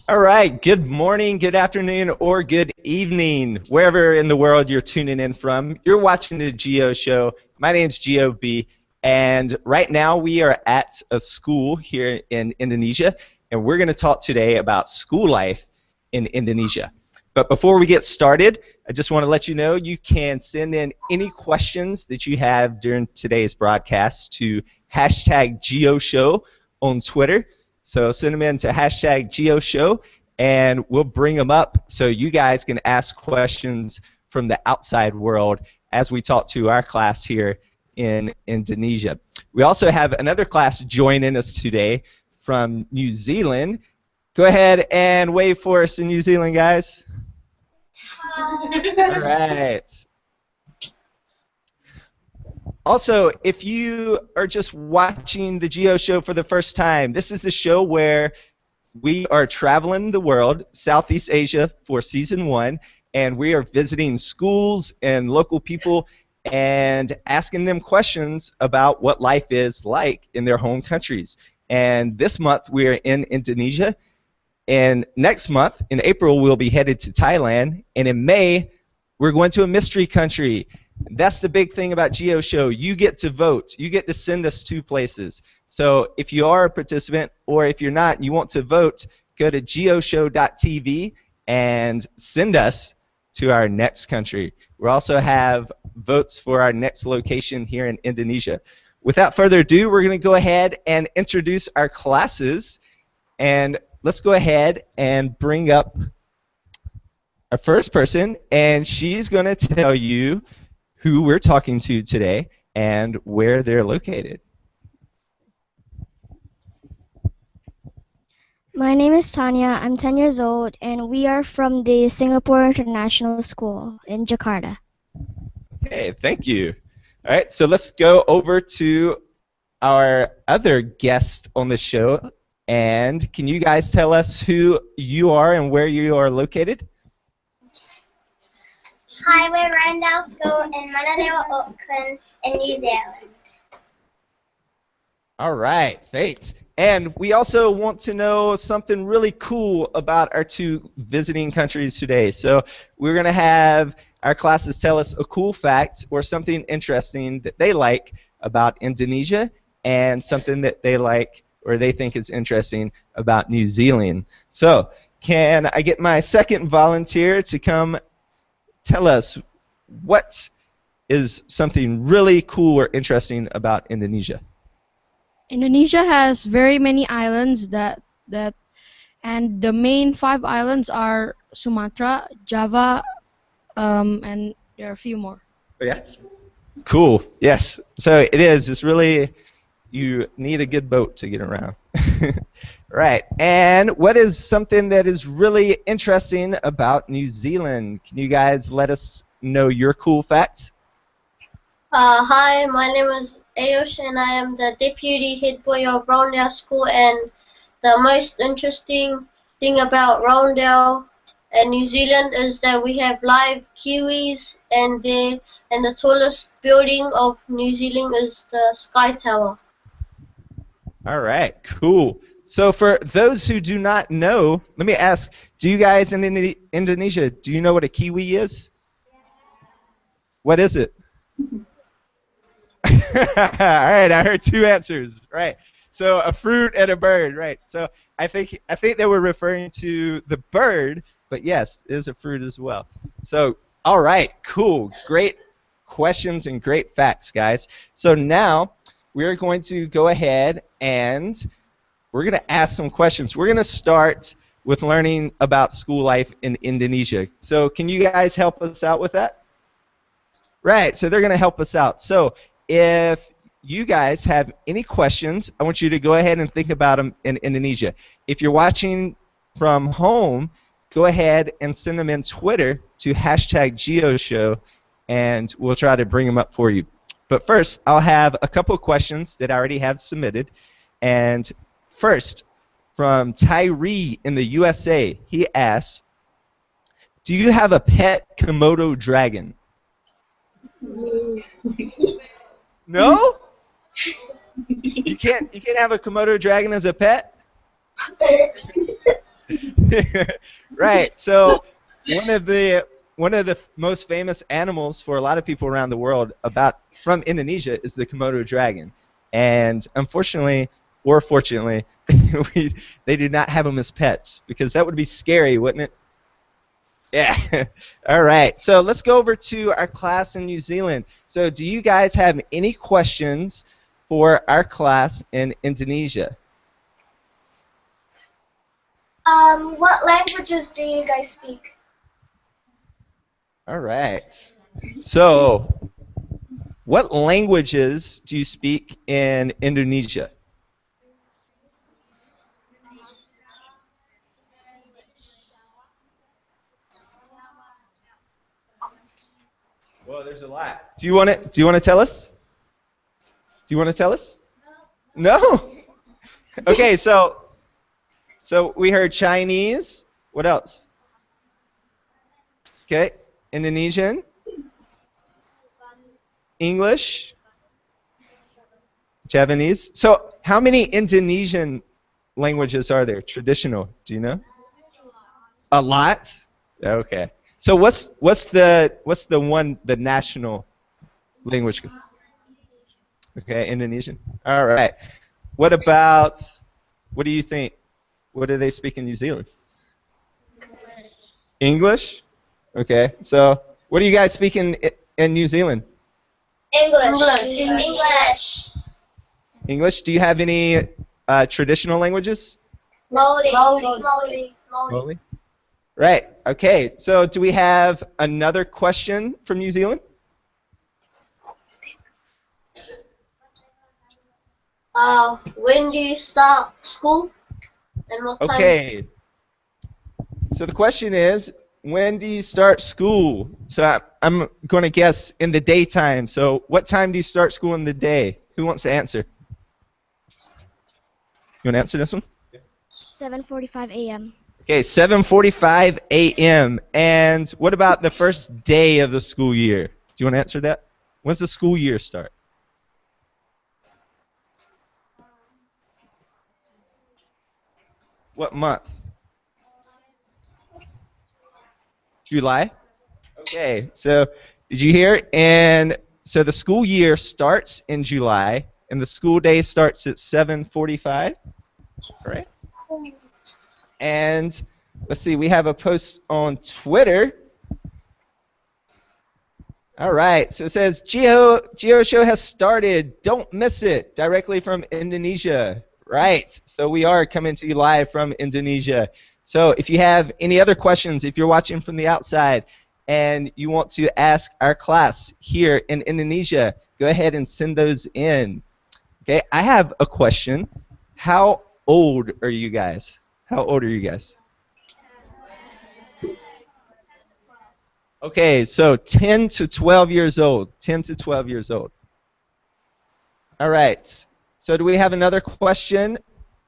All right, good morning, good afternoon, or good evening, wherever in the world you're tuning in from. You're watching the Geo Show. My name's GeoB, and right now we are at a school here in Indonesia, and we're going to talk today about school life in Indonesia. But before we get started, I just want to let you know you can send in any questions that you have during today's broadcast to hashtag GeoShow on Twitter. So send them in to hashtag GeoShow, and we'll bring them up so you guys can ask questions from the outside world as we talk to our class here in Indonesia. We also have another class joining us today from New Zealand. Go ahead and wave for us in New Zealand, guys. All right. Also, if you are just watching the Geo Show for the first time, this is the show where we are traveling the world, Southeast Asia for season 1, and we are visiting schools and local people and asking them questions about what life is like in their home countries. And this month we are in Indonesia, and next month, in April, we'll be headed to Thailand, and in May, we're going to a mystery country. That's the big thing about GeoShow. You get to vote. You get to send us 2 places. So if you are a participant, or if you're not and you want to vote, go to geoshow.tv and send us to our next country. We also have votes for our next location here in Indonesia. Without further ado, we're going to go ahead and introduce our classes. And let's go ahead and bring up our first person, and she's going to tell you who we're talking to today and where they're located. My name is Tanya. I'm 10 years old, and we are from the Singapore International School in Jakarta. Okay, thank you. All right, so let's go over to our other guest on the show. And can you guys tell us who you are and where you are located? Hi, we're Randall School in Manadero, Auckland, in New Zealand. All right, thanks. And we also want to know something really cool about our 2 visiting countries today. So we're going to have our classes tell us a cool fact or something interesting that they like about Indonesia, and something that they like or they think is interesting about New Zealand. So can I get my second volunteer to come tell us what is something really cool or interesting about Indonesia? Indonesia has very many islands and the main 5 islands are Sumatra, Java, and there are a few more. Oh, yeah? Cool. Yes. So it is. It's really, you need a good boat to get around. Right. And what is something that is really interesting about New Zealand? Can you guys let us know your cool facts? Hi, my name is Ayosh, and I am the deputy head boy of Roundel School. And the most interesting thing about Roundel and New Zealand is that we have live Kiwis, and the tallest building of New Zealand is the Sky Tower. All right, cool. So for those who do not know, let me ask, do you guys in Indonesia, do you know what a kiwi is? What is it? All right, I heard 2 answers. Right. So a fruit and a bird, right. So I think they were referring to the bird, but yes, it is a fruit as well. So all right, cool. Great questions and great facts, guys. So now we're going to go ahead and we're going to ask some questions. We're going to start with learning about school life in Indonesia. So can you guys help us out with that? Right, so they're going to help us out. So if you guys have any questions, I want you to go ahead and think about them in Indonesia. If you're watching from home, go ahead and send them in Twitter to hashtag GeoShow, and we'll try to bring them up for you. But first, I'll have a couple of questions that I already have submitted. And first, from Tyree in the USA, he asks, do you have a pet Komodo dragon? No? You can't have a Komodo dragon as a pet? Right. So one of the most famous animals for a lot of people around the world about from Indonesia is the Komodo dragon. And unfortunately, or fortunately, they do not have them as pets because that would be scary, wouldn't it? Yeah. All right. So let's go over to our class in New Zealand. So do you guys have any questions for our class in Indonesia? What languages do you guys speak? All right. So what languages do you speak in Indonesia? Well, there's a lot. Do you want to tell us? Do you want to tell us? No. Okay, so we heard Chinese. What else? Okay, Indonesian, English, Japanese. So how many Indonesian languages are there? Traditional? Do you know? A lot. Okay. So what's the national language? Okay, Indonesian. All right. What do you think? What do they speak in New Zealand? English. Okay. So what do you guys speak in New Zealand? English. English. Do you have any traditional languages? Maori. Maori. Right. Okay. So do we have another question from New Zealand? When do you start school? And what time? Okay. So the question is, when do you start school? So I'm going to guess in the daytime. So what time do you start school in the day? Who wants to answer? You want to answer this one? 7:45 a.m. Okay, 7:45 a.m. And what about the first day of the school year? Do you want to answer that? When's the school year start? What month? July? Okay, so did you hear? And so the school year starts in July, and the school day starts at 7:45. All right? And let's see, we have a post on Twitter. All right, so it says, GeoShow has started. Don't miss it. Directly from Indonesia. Right, so we are coming to you live from Indonesia. So if you have any other questions, if you're watching from the outside and you want to ask our class here in Indonesia, go ahead and send those in. Okay, I have a question. How old are you guys? How old are you guys? Okay, so 10 to 12 years old. 10 to 12 years old. All right. So do we have another question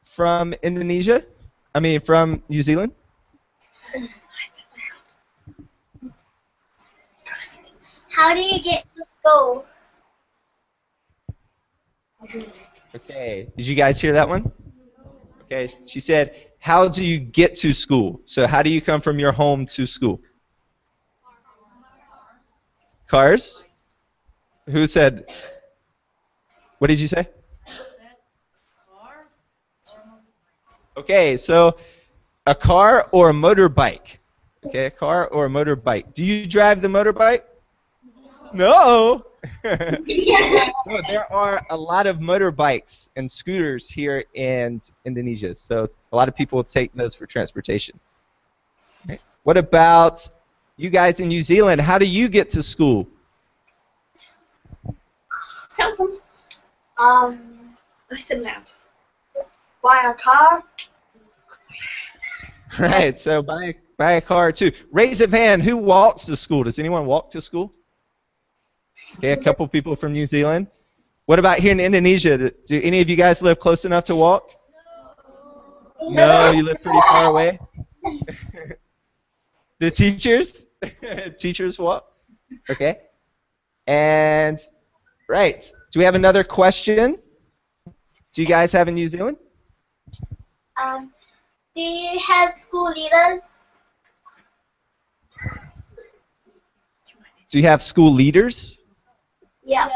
from Indonesia? I mean, from New Zealand? How do you get to school? Okay. Did you guys hear that one? Okay. She said, how do you get to school? So how do you come from your home to school? Cars? Who said? What did you say? Okay, so a car or a motorbike. Okay, a car or a motorbike. Do you drive the motorbike? No. So there are a lot of motorbikes and scooters here in Indonesia. So a lot of people take those for transportation. Okay. What about you guys in New Zealand? How do you get to school? Listen now. Buy a car. Right, so buy a car too. Raise a hand. Who walks to school? Does anyone walk to school? Okay, a couple people from New Zealand. What about here in Indonesia? Do any of you guys live close enough to walk? No, you live pretty far away. The teachers? Teachers walk? Okay. And, right. Do we have another question? Do you guys have in New Zealand? do you have school leaders? Do you have school leaders? Yeah.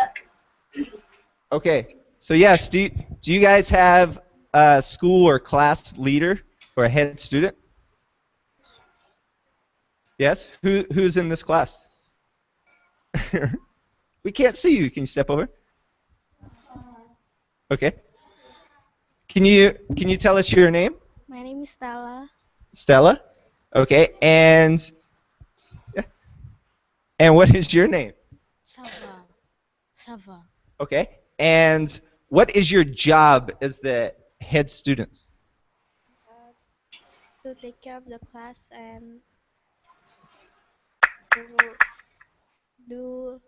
Okay. So yes, do you guys have a school or class leader or a head student? Yes. Who's in this class? We can't see you. Can you step over? Okay. Can you tell us your name? My name is Stella. Stella. Okay. And what is your name? Sava. Sava. Okay. And what is your job as the head student? To take care of the class and to do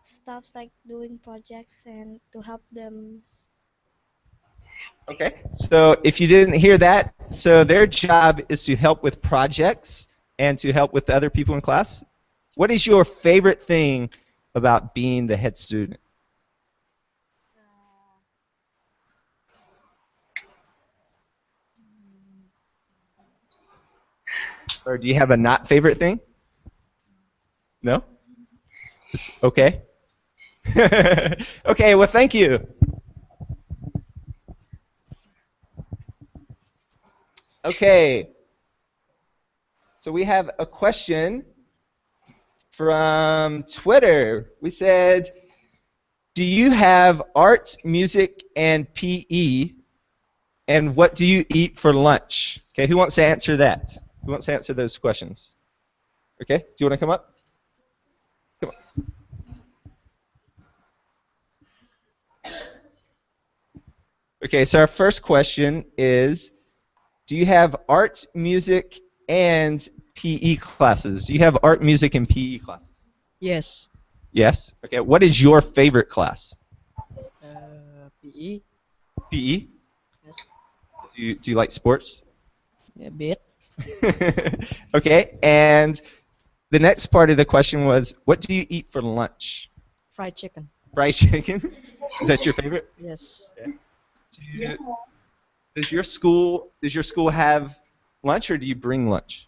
stuffs like doing projects and to help them. Okay. So if you didn't hear that, so their job is to help with projects and to help with other people in class. What is your favorite thing about being the head student? Or do you have a not favorite thing? No? Okay. Okay, well, thank you. Okay. So we have a question from Twitter. We said, do you have art, music, and PE? And what do you eat for lunch? Okay, who wants to answer that? Who wants to answer those questions? Okay, do you want to come up? Come on. Okay, so our first question is, do you have art, music, and PE classes? Do you have art, music, and PE classes? Yes. Yes? Okay, what is your favorite class? PE. PE? Yes. Do you like sports? A bit. Okay, and the next part of the question was, what do you eat for lunch? Fried chicken. Fried chicken? Is that your favorite? Yes. Okay. Does your school have lunch, or do you bring lunch?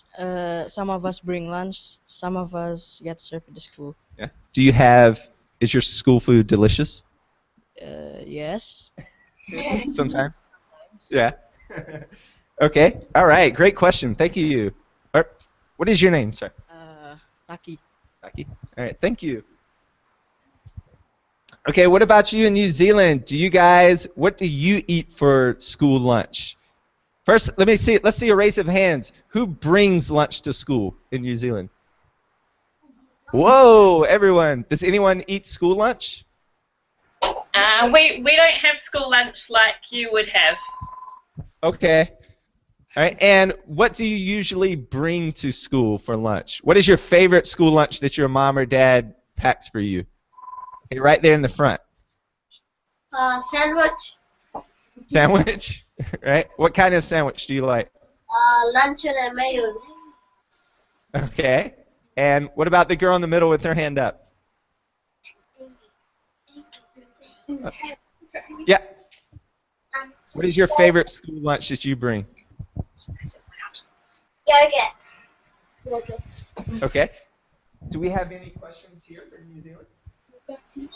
Some of us bring lunch. Some of us get served at the school. Yeah. Is your school food delicious? Yes. Sometimes. Yeah. Okay. All right. Great question. Thank you. What is your name, sir? Taki. Taki. All right. Thank you. Okay. What about you in New Zealand? What do you eat for school lunch? First, let's see a raise of hands. Who brings lunch to school in New Zealand? Whoa, everyone. Does anyone eat school lunch? We don't have school lunch like you would have. Okay. All right. And what do you usually bring to school for lunch? What is your favorite school lunch that your mom or dad packs for you? Okay, right there in the front. Sandwich. Sandwich? Right? What kind of sandwich do you like? Luncheon and mayo. Okay. And what about the girl in the middle with her hand up? Yeah. What is your favorite school lunch that you bring? Yogurt. Okay. Do we have any questions here from New Zealand? You want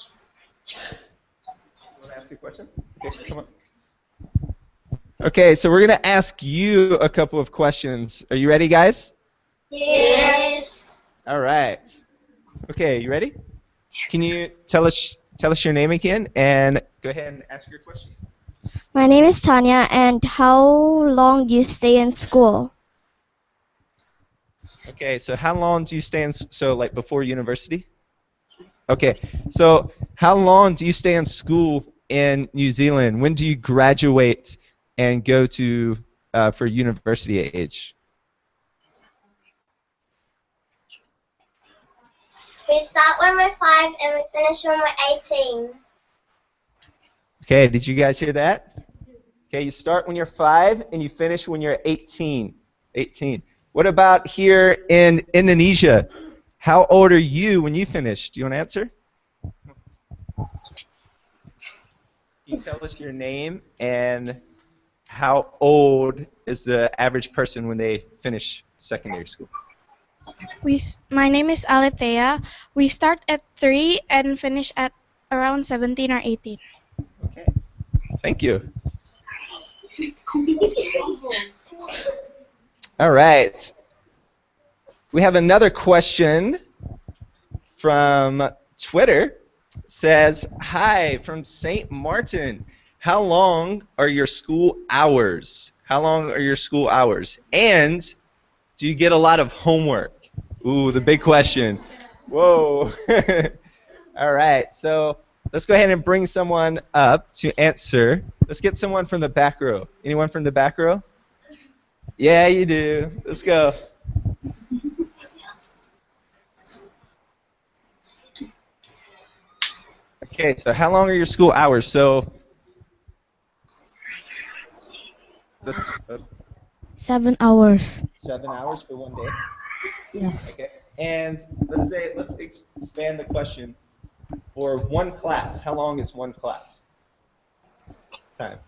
to ask a question? Okay, come on. Okay, so we're going to ask you a couple of questions. Are you ready, guys? Yes. All right. Okay, you ready? Can you tell us your name again and go ahead and ask your question? My name is Tanya, and how long do you stay in school? Okay, so how long do you stay in, so like before university? Okay, so how long do you stay in school in New Zealand? When do you graduate and go to for university age? We start when we're 5 and we finish when we're 18. Okay, did you guys hear that? Okay, you start when you're 5 and you finish when you're 18. 18. What about here in Indonesia? How old are you when you finish? Do you want to answer? Can you tell us your name and how old is the average person when they finish secondary school? My name is Aletheia. We start at 3 and finish at around 17 or 18. Okay. Thank you. All right. We have another question from Twitter. It says, "Hi from St. Martin. How long are your school hours? How long are your school hours? And do you get a lot of homework?" Ooh, the big question. Whoa. All right. So let's go ahead and bring someone up to answer. Let's get someone from the back row. Anyone from the back row? Yeah, you do. Let's go. Okay, so how long are your school hours? So, this, 7 hours. 7 hours for one day. Yes. Okay, and let's expand the question. For one class, how long is one class? Time.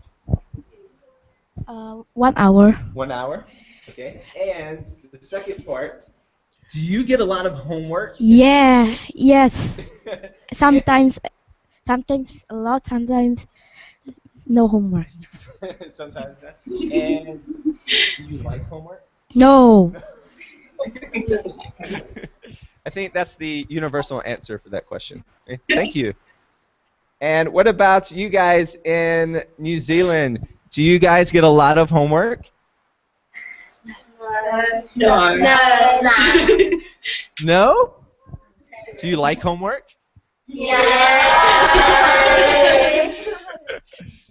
1 hour. 1 hour. Okay, and the second part. Do you get a lot of homework? Yeah. Yes. Sometimes a lot. Sometimes no homework. Sometimes not. And do you like homework? No. I think that's the universal answer for that question. Okay, thank you. And what about you guys in New Zealand? Do you guys get a lot of homework? No. No. No? Do you like homework? Yes.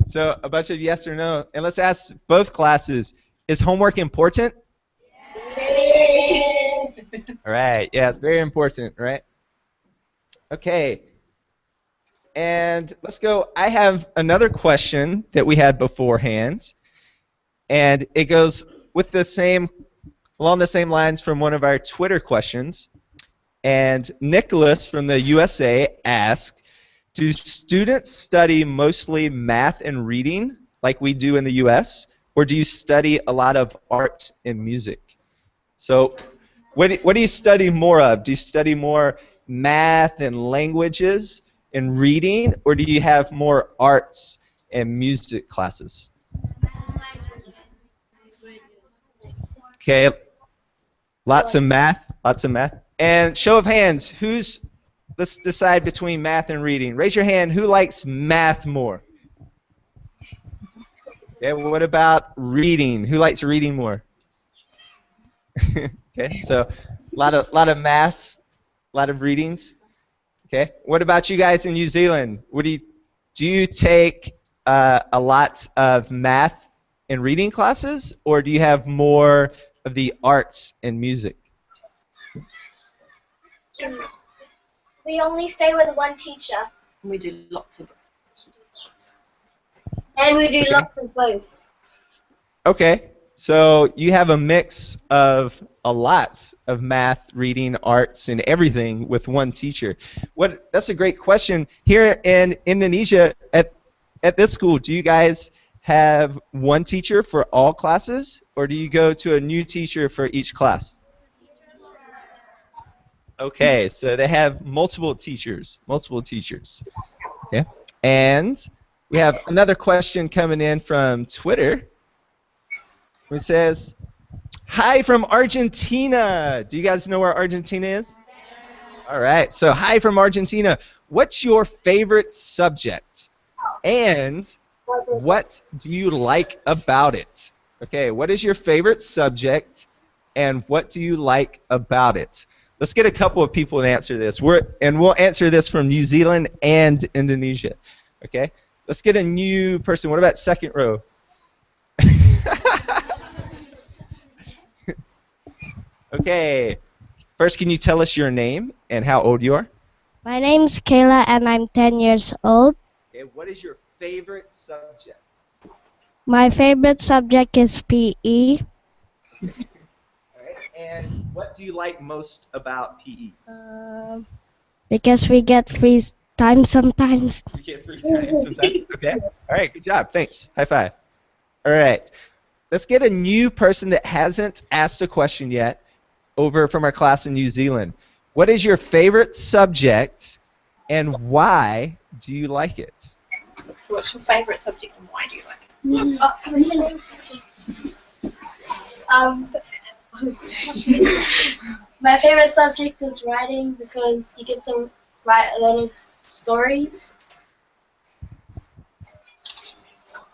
So a bunch of yes or no. And let's ask both classes. Is homework important? All right. Yeah, it's very important, right? Okay. And let's go. I have another question that we had beforehand. And it goes with along the same lines from one of our Twitter questions. And Nicholas from the USA asked, do students study mostly math and reading like we do in the US, or do you study a lot of art and music? So what do you study more of? Do you study more math and languages and reading, or do you have more arts and music classes? Okay, lots of math, lots of math. And show of hands, let's decide between math and reading. Raise your hand, who likes math more? Okay, well, what about reading? Who likes reading more? Okay, so a lot of maths, a lot of readings. Okay, what about you guys in New Zealand? Do you take a lot of math and reading classes, or do you have more of the arts and music? We only stay with one teacher. We do lots of. And we do lots of both. Okay, so you have a mix of a lot of math, reading, arts, and everything with one teacher. That's a great question. Here in Indonesia, at this school, do you guys have one teacher for all classes, or do you go to a new teacher for each class? Okay, so they have multiple teachers. Okay, and we have another question coming in from Twitter. It says, "Hi from Argentina." Do you guys know where Argentina is? All right, so hi from Argentina. What's your favorite subject? And what do you like about it? Okay, what is your favorite subject, and what do you like about it? Let's get a couple of people to answer this. We'll answer this from New Zealand and Indonesia. Okay, let's get a new person. What about second row? Okay, first, can you tell us your name and how old you are? My name's Kayla and I'm 10 years old. Okay, what is your favorite subject? My favorite subject is PE. All right, and what do you like most about PE? Because we get free time sometimes. You get free time sometimes. Okay. All right. Good job. Thanks. High five. All right. Let's get a new person that hasn't asked a question yet over from our class in New Zealand. What is your favorite subject and why do you like it? What's your favourite subject and why do you like it? Um, my favorite subject is writing because you get to write a lot of stories.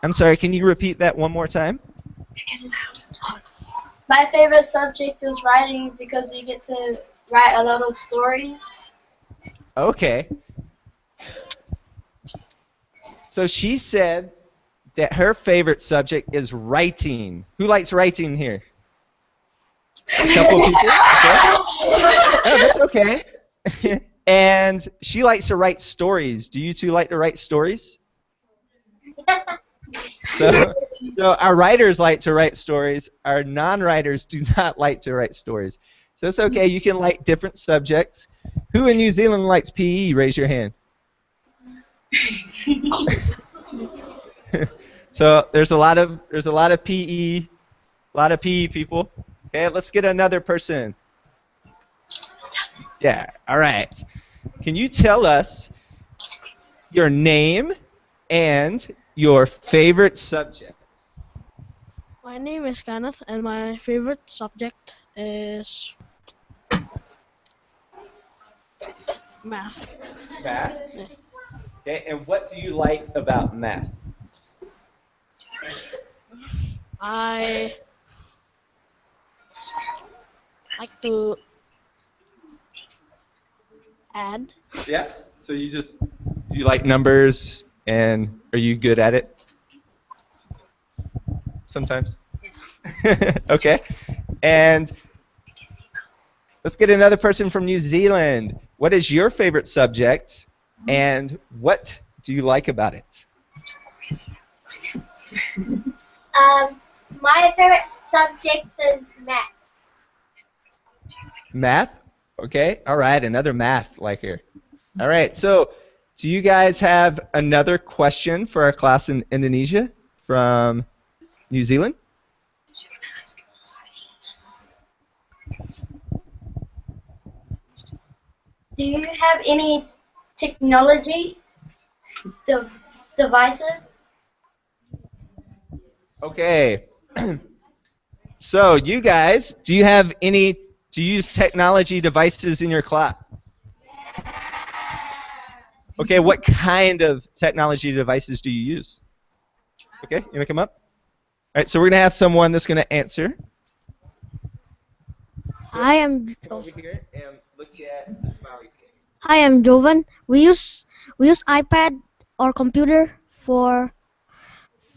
I'm sorry, can you repeat that one more time? My favorite subject is writing because you get to write a lot of stories. Okay. So she said that her favorite subject is writing. Who likes writing here? A couple of people? Okay. Oh, that's okay. And she likes to write stories. Do you two like to write stories? So our writers like to write stories. Our non-writers do not like to write stories. So it's okay. You can like different subjects. Who in New Zealand likes PE? Raise your hand. So there's a lot of PE, people. Okay, let's get another person. Yeah. All right. Can you tell us your name and your favorite subject? My name is Kenneth, and my favorite subject is math. Math. Yeah. Okay, and what do you like about math? I like to add. Yeah. So do you like numbers and are you good at it? Sometimes. Okay. And let's get another person from New Zealand. What is your favorite subject and what do you like about it? My favorite subject is math. Math? Okay. All right. Another math like here. All right. So do you guys have another question for our class in Indonesia from New Zealand? Do you have any technology devices? Okay. So you guys, do you use technology devices in your class? Okay, what kind of technology devices do you use? Okay, you wanna come up? All right, so we're gonna have someone that's gonna answer. I am Over here and look at the smiley face. Hi, I'm Jovan. We use iPad or computer for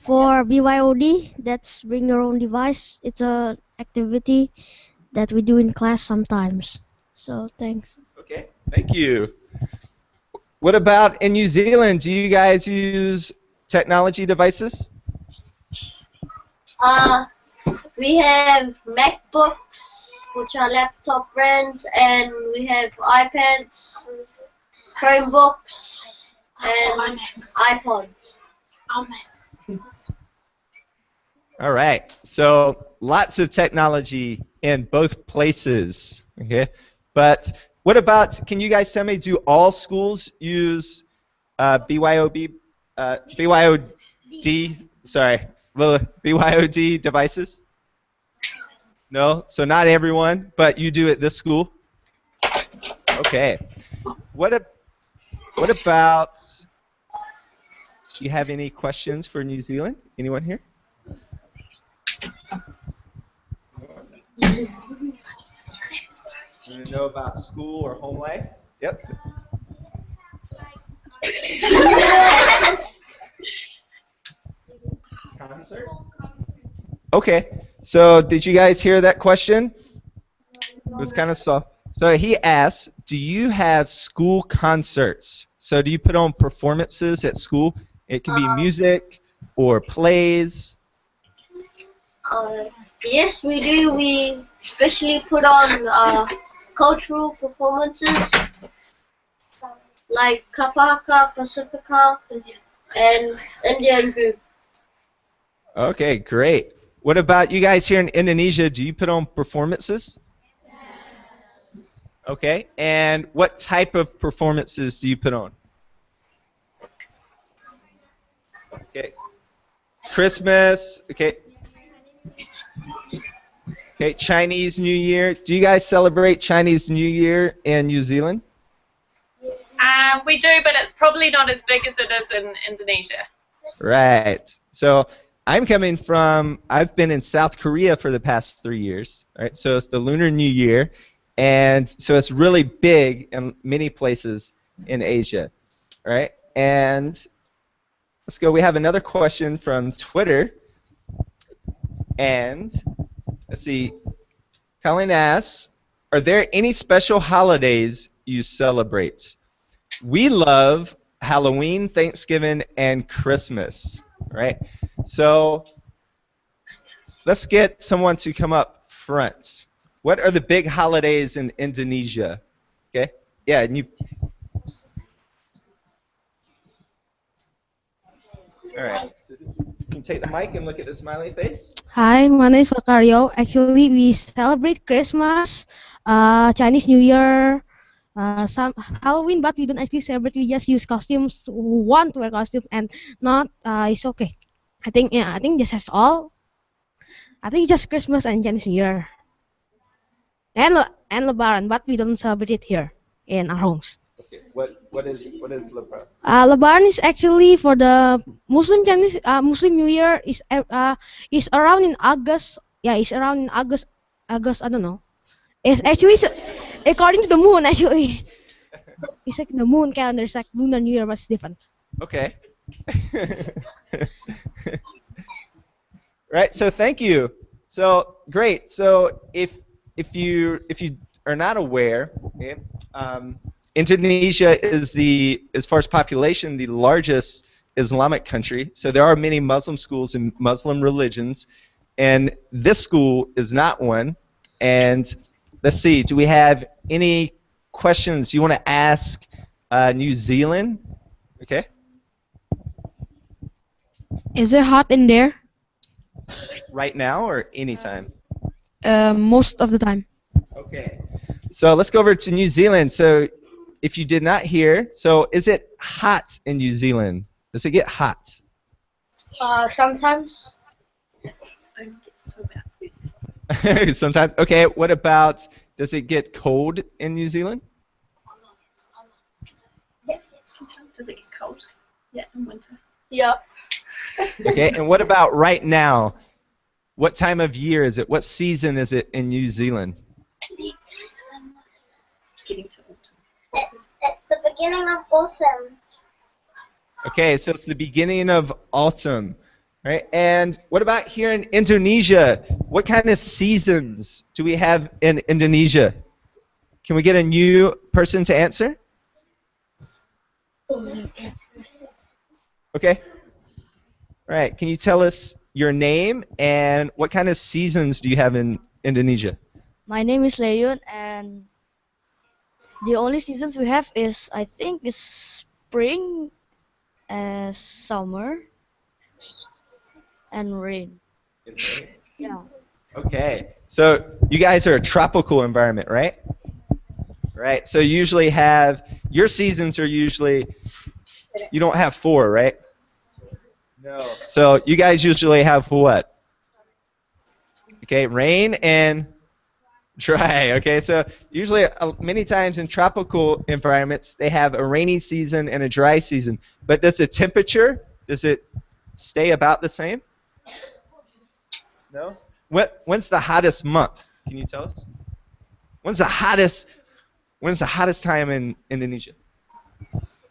BYOD. That's bring your own device. It's a activity that we do in class sometimes. So thanks. Okay, thank you. What about in New Zealand? Do you guys use technology devices? We have MacBooks, which are laptop brands, and we have iPads, Chromebooks, and iPods. All right. So lots of technology in both places. Okay. But what about? Can you guys tell me? Do all schools use BYOD? Sorry, BYOD devices? No. So not everyone, but you do at this school. Okay. What about? Do you have any questions for New Zealand? Anyone here? Want to know about school or home life? Yep. Concerts? Okay. So did you guys hear that question? It was kind of soft. So he asked, do you have school concerts? So do you put on performances at school? It can be music or plays. Yes, we do. We especially put on cultural performances like Kapaka, Pacifica, and Indian group. Okay, great. What about you guys here in Indonesia? Do you put on performances? Okay, and what type of performances do you put on? Okay, Christmas. Okay. Okay, Chinese New Year. Do you guys celebrate Chinese New Year in New Zealand? We do, but it's probably not as big as it is in Indonesia. Right. So I'm coming from, I've been in South Korea for the past 3 years. Right. So it's the Lunar New Year. And so it's really big in many places in Asia. All right. And let's go. We have another question from Twitter. And let's see. Colleen asks, are there any special holidays you celebrate? We love Halloween, Thanksgiving, and Christmas, right? So let's get someone to come up front. What are the big holidays in Indonesia? Okay, yeah, and you. All right, so you can take the mic and look at the smiley face. Hi, my name is Wakario. Actually, we celebrate Christmas, Chinese New Year, some Halloween, but we don't actually celebrate. We just use costumes. Who want to wear costumes and not, it's okay. I think this is all. I think just Christmas and Chinese New Year, and Lebaran, but we don't celebrate it here in our homes. Okay, what is Lebaran? Lebaran is actually for the Muslim Chinese Muslim New Year is around in August. Yeah, it's around in August. August, I don't know. It's actually according to the moon actually. It's like the moon calendar. It's like Lunar New Year, but it's different. Okay. Right. So thank you. So great. So if you are not aware, okay, Indonesia is as far as population, the largest Islamic country. So there are many Muslim schools and Muslim religions, and this school is not one. And let's see, do we have any questions you want to ask New Zealand? Okay. Is it hot in there? Right now or anytime? Most of the time. Okay. So let's go over to New Zealand. So if you did not hear, so is it hot in New Zealand? Does it get hot? Sometimes. Sometimes. Okay. What about, does it get cold in New Zealand? Does it get cold? Yeah, in winter. Yeah. Okay. And what about right now? What time of year is it? What season is it in New Zealand? It's getting to autumn. It's the beginning of autumn. Okay, so it's the beginning of autumn, right? And what about here in Indonesia? What kind of seasons do we have in Indonesia? Can we get a new person to answer? Okay. All right, can you tell us your name and what kind of seasons do you have in Indonesia? My name is Leon, and the only seasons we have is, I think, is spring, summer, and rain. Yeah. Okay, so you guys are a tropical environment, right? Right, so you usually have, your seasons are usually, you don't have 4, right? No. So you guys usually have what? Okay, rain and dry. Okay, so usually many times in tropical environments they have a rainy season and a dry season. But does the temperature, does it stay about the same? No? When's the hottest month? Can you tell us? When's the hottest time in Indonesia?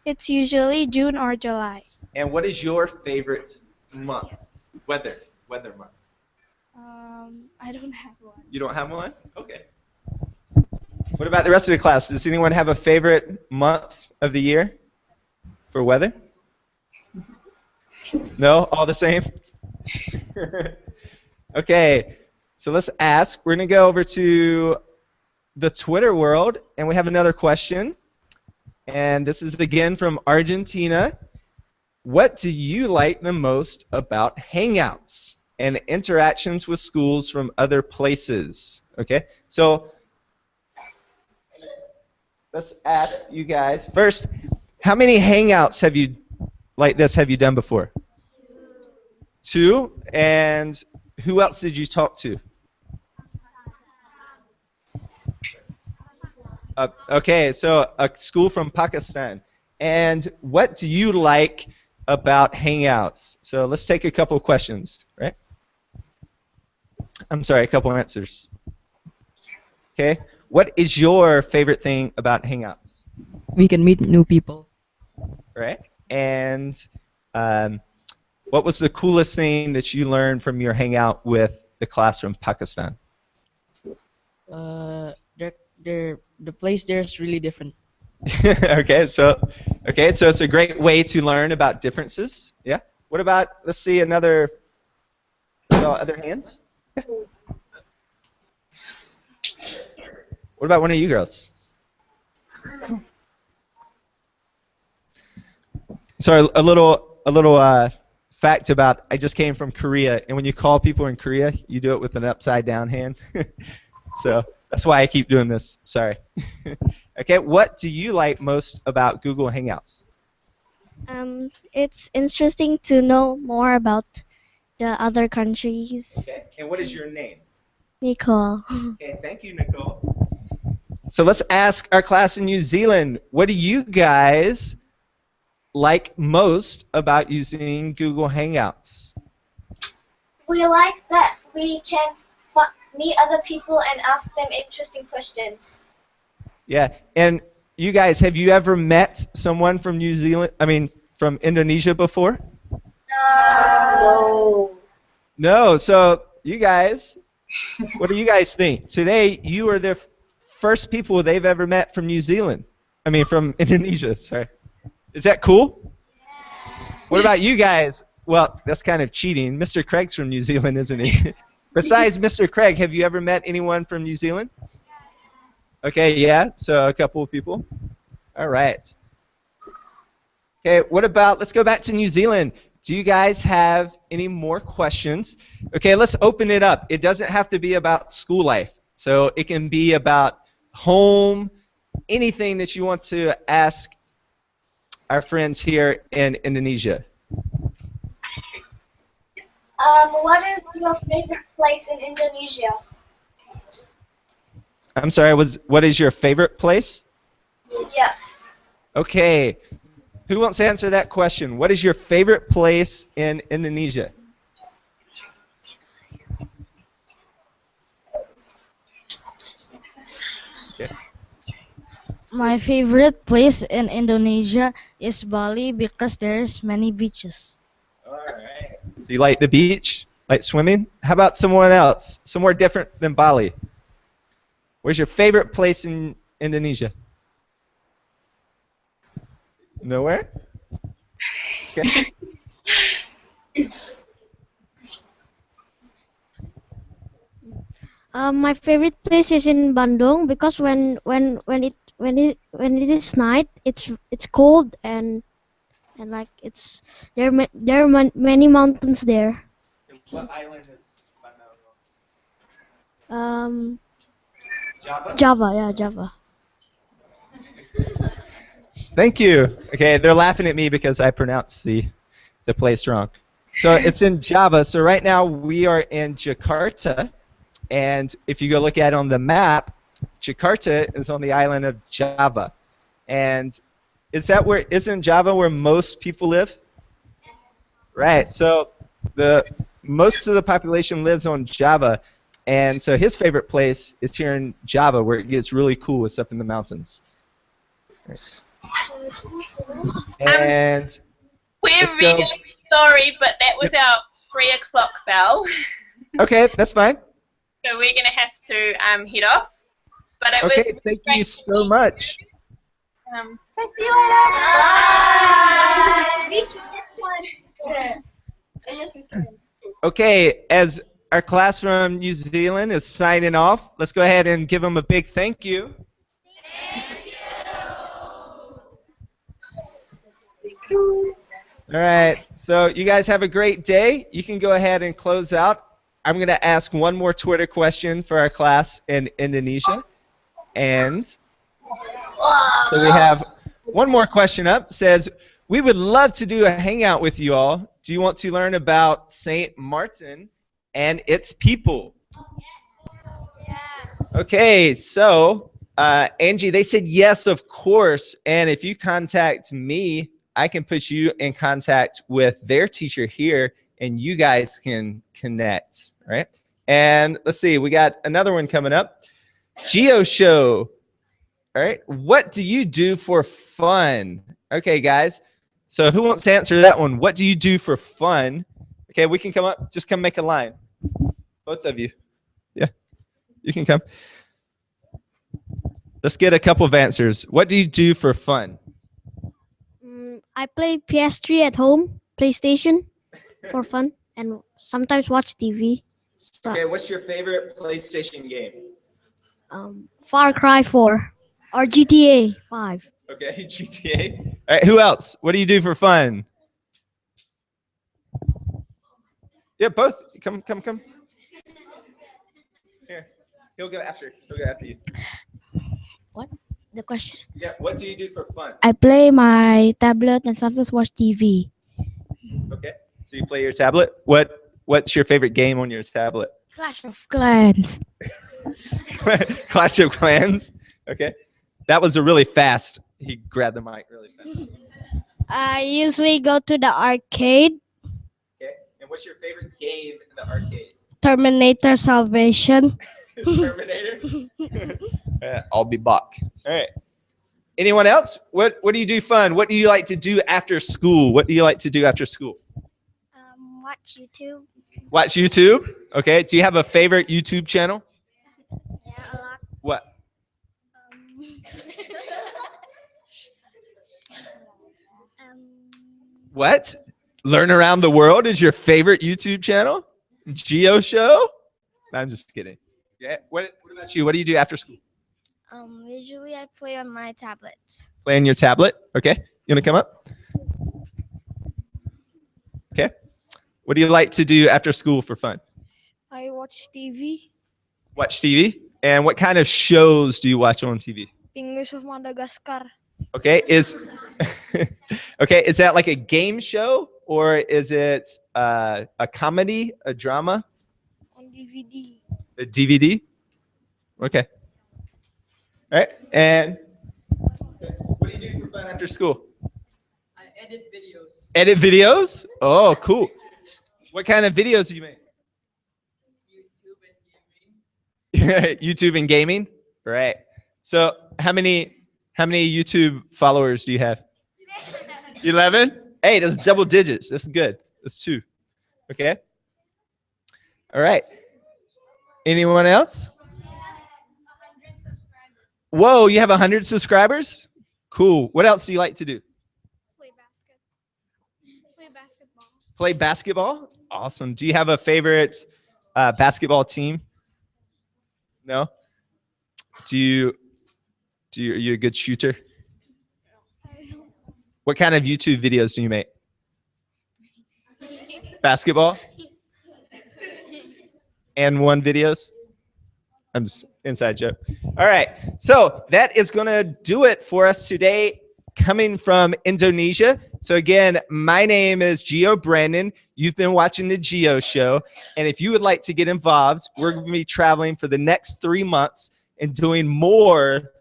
It's usually June or July. And what is your favorite month? Weather month. I don't have one. You don't have one? Okay. What about the rest of the class? Does anyone have a favorite month of the year for weather? No? All the same? Okay. So let's ask. We're going to go over to the Twitter world, and we have another question. And this is again from Argentina. what do you like the most about Hangouts and interactions with schools from other places? Okay, so let's ask you guys first. How many Hangouts have you done before? 2. And who else did you talk to? Okay, so a school from Pakistan. And what do you like about Hangouts? So let's take a couple questions, right? I'm sorry, a couple answers. Okay, what is your favorite thing about Hangouts? We can meet new people. Right? And what was the coolest thing that you learned from your hangout with the class from Pakistan? The place there is really different. Okay, so it's a great way to learn about differences. Yeah. What about, let's see another. So other hands. Yeah. What about one of you girls? Sorry, a little fact about, I just came from Korea, and when you call people in Korea, you do it with an upside down hand. So that's why I keep doing this. Sorry. Okay, what do you like most about Google Hangouts? It's interesting to know more about the other countries. Okay, and what is your name? Nicole. Okay, thank you, Nicole. So let's ask our class in New Zealand, what do you guys like most about using Google Hangouts? We like that we can meet other people and ask them interesting questions. Yeah, and you guys, have you ever met someone from New Zealand, from Indonesia before? No. No, so you guys, what do you guys think? Today, you are the first people they've ever met from New Zealand. From Indonesia, sorry. Is that cool? What about you guys? Well, that's kind of cheating. Mr. Craig's from New Zealand, isn't he? Besides Mr. Craig, have you ever met anyone from New Zealand? Okay, yeah, so a couple of people. All right. Okay, what about, let's go back to New Zealand. Do you guys have any more questions? Okay, let's open it up. It doesn't have to be about school life. So it can be about home, anything that you want to ask our friends here in Indonesia. What is your favorite place in Indonesia? I'm sorry, what is your favorite place? Yeah. Okay, who wants to answer that question? What is your favorite place in Indonesia? Okay. My favorite place in Indonesia is Bali because there's many beaches. Alright. So you like the beach? Like swimming? How about someone else? Somewhere different than Bali? Where's your favorite place in Indonesia? Nowhere? Okay. My favorite place is in Bandung because when it is night, it's cold and like there are many mountains there. What island is Java. Java, yeah, Java. Thank you. Okay, they're laughing at me because I pronounced the place wrong. So it's in Java. So right now we are in Jakarta, and if you go look at it on the map, Jakarta is on the island of Java. And isn't Java where most people live? Yes. Right. So most of the population lives on Java, and so his favorite place is here in Java, where it gets really cool. It's up in the mountains. And we're really sorry, but that was our 3 o'clock bell. Okay, that's fine. So we're gonna have to head off. But it Okay, was thank you so much. See you later. Bye. Okay, as our class from New Zealand is signing off, let's go ahead and give them a big thank you. Thank you. All right. So you guys have a great day. You can go ahead and close out. I'm going to ask one more Twitter question for our class in Indonesia. And so we have one more question up. It says, we would love to do a hangout with you all. Do you want to learn about St. Martin and its people? Okay, so Angie, they said yes, of course. And if you contact me, I can put you in contact with their teacher here, and you guys can connect, right? And let's see, we got another one coming up. GEOshow. All right, what do you do for fun? Okay, guys. So who wants to answer that one? What do you do for fun? Okay, we can come up. Just come make a line. Both of you. Yeah, you can come. Let's get a couple of answers. What do you do for fun? I play PS3 at home, PlayStation, for fun, and sometimes watch TV. So, Okay, what's your favorite PlayStation game? Far Cry 4 or GTA 5. Okay, GTA. All right, who else? What do you do for fun? Yeah, both. Come. Here, he'll go after you. What? The question? Yeah, what do you do for fun? I play my tablet and sometimes watch TV. Okay, so you play your tablet. What's your favorite game on your tablet? Clash of Clans. Clash of Clans. Okay, that was a really fast. He grabbed the mic really fast. I usually go to the arcade. Okay, and what's your favorite game in the arcade? Terminator Salvation. Terminator. I'll be back. All right. Anyone else? What do you do fun? What do you like to do after school? What do you like to do after school? Watch YouTube. Watch YouTube. Okay. Do you have a favorite YouTube channel? Yeah, a lot. What? What? Learn Around the World is your favorite YouTube channel? GEOshow? I'm just kidding. Yeah. What about you? What do you do after school? Usually I play on my tablet. Play on your tablet. Okay. You want to come up? Okay. What do you like to do after school for fun? I watch TV. Watch TV? And what kind of shows do you watch on TV? Penguins of Madagascar. Okay. Okay. Is that like a game show or is it a comedy, a drama? On DVD. A DVD? Okay. All right. And what do you do for fun after school? I edit videos. Edit videos? Oh, cool. What kind of videos do you make? YouTube and gaming. YouTube and gaming? Right. So how many YouTube followers do you have? 11? Hey, that's double digits. That's good. That's 2. Okay. All right. Anyone else? Whoa, you have 100 subscribers? Cool. What else do you like to do? Play basketball. Play basketball? Awesome. Do you have a favorite basketball team? No? Are you a good shooter? What kind of YouTube videos do you make? Basketball? And 1 videos? I'm just inside joke. All right. So that is going to do it for us today, coming from Indonesia. So again, my name is Geo Brandon. You've been watching the GEOshow. And if you would like to get involved, we're going to be traveling for the next 3 months and doing more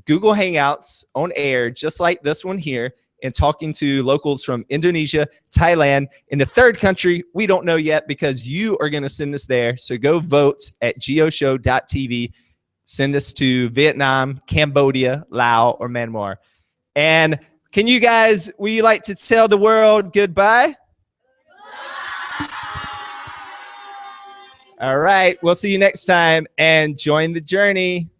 Google Hangouts on air, just like this one here, and talking to locals from Indonesia, Thailand, and the third country we don't know yet because you are going to send us there. So go vote at geoshow.tv. Send us to Vietnam, Cambodia, Laos, or Myanmar. And will you like to tell the world goodbye? All right. We'll see you next time and join the journey.